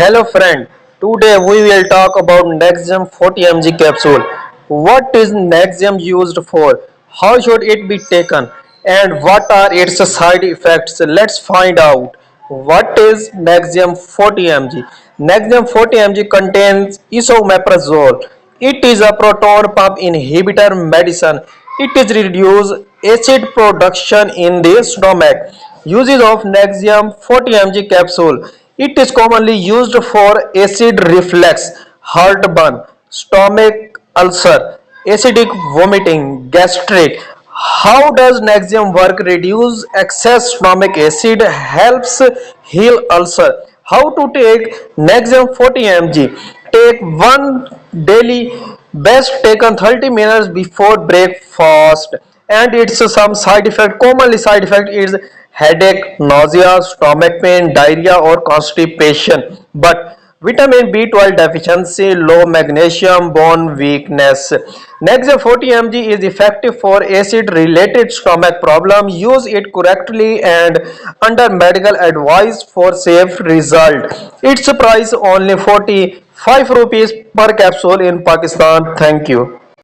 Hello friend, today we will talk about Nexium 40 mg capsule. What is Nexium used for? How should it be taken? And what are its side effects? Let's find out. What is Nexium 40 mg? Nexium 40 mg contains esomeprazole. It is a proton pump inhibitor medicine. It is reduce acid production in the stomach. Uses of Nexium 40 mg capsule. It is commonly used for acid reflux, heartburn, stomach ulcer, acidic vomiting, gastric. How does Nexium work? Reduce excess stomach acid, helps heal ulcer. How to take Nexium 40 mg? Take one daily, best taken 30 minutes before breakfast. And it's some side effect. Commonly side effect is headache, nausea, stomach pain, diarrhea or constipation. But vitamin B12 deficiency, low magnesium, bone weakness. Nexium 40 mg is effective for acid related stomach problem. Use it correctly and under medical advice for safe result. Its price only 45 rupees per capsule in Pakistan. Thank you.